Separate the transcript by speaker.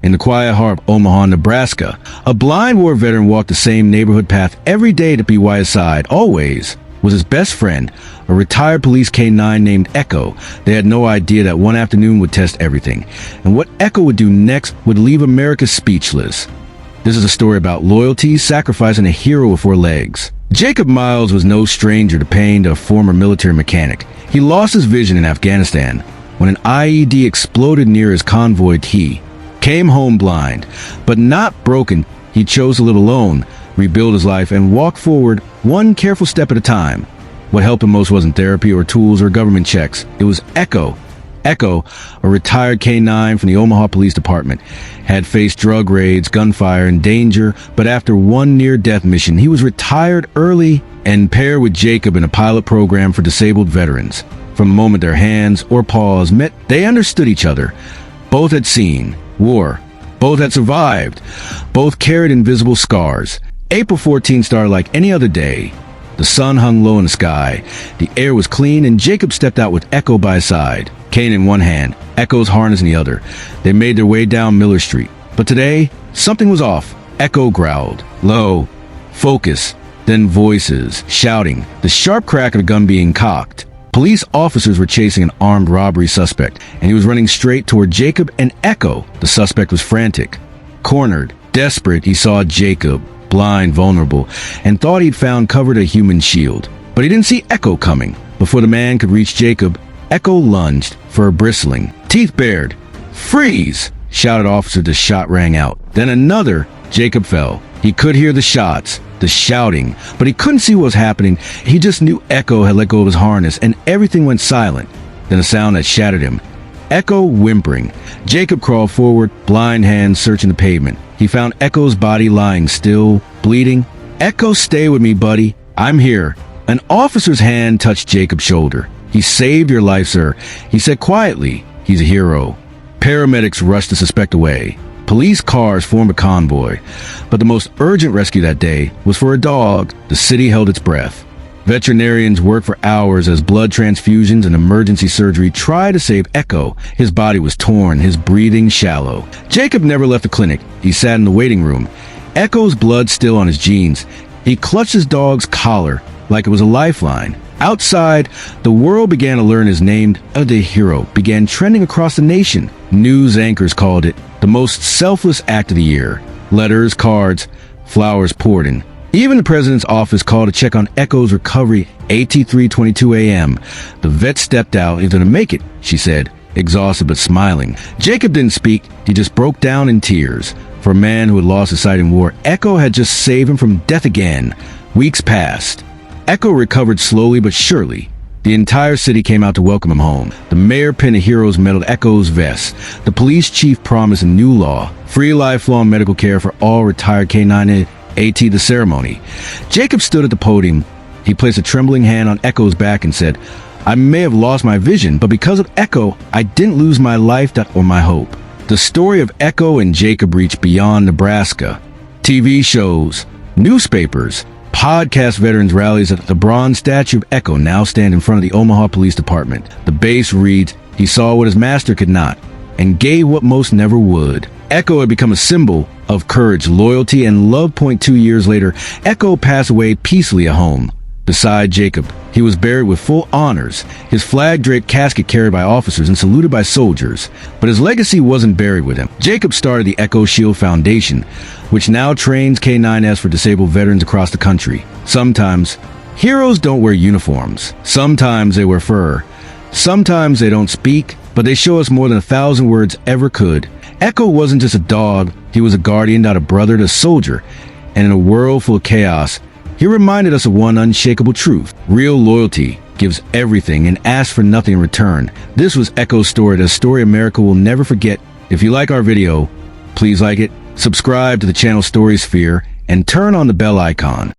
Speaker 1: In the quiet heart of Omaha, Nebraska, a blind war veteran walked the same neighborhood path every day to be by his side, always, was his best friend, a retired police K-9 named Echo. They had no idea that one afternoon would test everything, and what Echo would do next would leave America speechless. This is a story about loyalty, sacrifice, and a hero with 4 legs. Jacob Miles was no stranger to pain to a former military mechanic. He lost his vision in Afghanistan when an IED exploded near his convoy. He came home blind, but not broken. He chose to live alone, rebuild his life, and walk forward one careful step at a time. What helped him most wasn't therapy or tools or government checks. It was Echo. Echo, a retired K-9 from the Omaha Police Department, had faced drug raids, gunfire, and danger, but after one near-death mission, he was retired early and paired with Jacob in a pilot program for disabled veterans. From the moment their hands or paws met, they understood each other. Both had seen war. Both had survived. Both carried invisible scars. April 14 started like any other day. The sun hung low in the sky. The air was clean, and Jacob stepped out with Echo by his side, cane in one hand, Echo's harness in the other. They made their way down Miller Street. But today, something was off. Echo growled. Low. Focus. Then voices. Shouting. The sharp crack of a gun being cocked. Police officers were chasing an armed robbery suspect, and he was running straight toward Jacob and Echo. The suspect was frantic. Cornered, desperate, he saw Jacob, blind, vulnerable, and thought he'd found covered a human shield. But he didn't see Echo coming. Before the man could reach Jacob, Echo lunged, fur bristling, teeth bared. Freeze! Shouted officer. The shot rang out. Then another. Jacob fell. He could hear the shots, the shouting, but he couldn't see what was happening. He just knew Echo had let go of his harness, and everything went silent. Then a sound that shattered him. Echo whimpering. Jacob crawled forward, blind hands searching the pavement. He found Echo's body lying still, bleeding. Echo, stay with me, buddy. I'm here. An officer's hand touched Jacob's shoulder. He saved your life, sir, he said quietly. He's a hero. Paramedics rushed the suspect away. Police cars formed a convoy. But the most urgent rescue that day was for a dog. The city held its breath. Veterinarians worked for hours as blood transfusions and emergency surgery tried to save Echo. His body was torn, his breathing shallow. Jacob never left the clinic. He sat in the waiting room. Echo's blood still on his jeans. He clutched his dog's collar like it was a lifeline. Outside, the world began to learn his name. The hero began trending across the nation. News anchors called it the most selfless act of the year. Letters, cards, flowers poured in. Even the president's office called to check on Echo's recovery. AT 3:22 a.m. The vet stepped out. He's gonna make it, she said, exhausted but smiling. Jacob didn't speak. He just broke down in tears. For a man who had lost his sight in war, Echo had just saved him from death again. Weeks passed. Echo recovered slowly but surely. The entire city came out to welcome him home. The mayor pinned a hero's medal to Echo's vest. The police chief promised a new law, free lifelong medical care for all retired K-9 AT. The ceremony. Jacob stood at the podium. He placed a trembling hand on Echo's back and said, I may have lost my vision, but because of Echo, I didn't lose my life or my hope. The story of Echo and Jacob reached beyond Nebraska. TV shows, newspapers, podcast veterans rallies at the bronze statue of Echo now stand in front of the Omaha Police Department. The base reads, he saw what his master could not, and gave what most never would. Echo had become a symbol of courage, loyalty, and love. 2 years later, Echo passed away peacefully at home. Beside Jacob, he was buried with full honors, his flag-draped casket carried by officers and saluted by soldiers. But his legacy wasn't buried with him. Jacob started the Echo Shield Foundation, which now trains K-9s for disabled veterans across the country. Sometimes, heroes don't wear uniforms. Sometimes they wear fur. Sometimes they don't speak, but they show us more than 1,000 words ever could. Echo wasn't just a dog, he was a guardian, not a brother, a soldier. And in a world full of chaos, he reminded us of one unshakable truth. Real loyalty gives everything and asks for nothing in return. This was Echo's story, a story America will never forget. If you like our video, please like it, subscribe to the channel Story Sphere, and turn on the bell icon.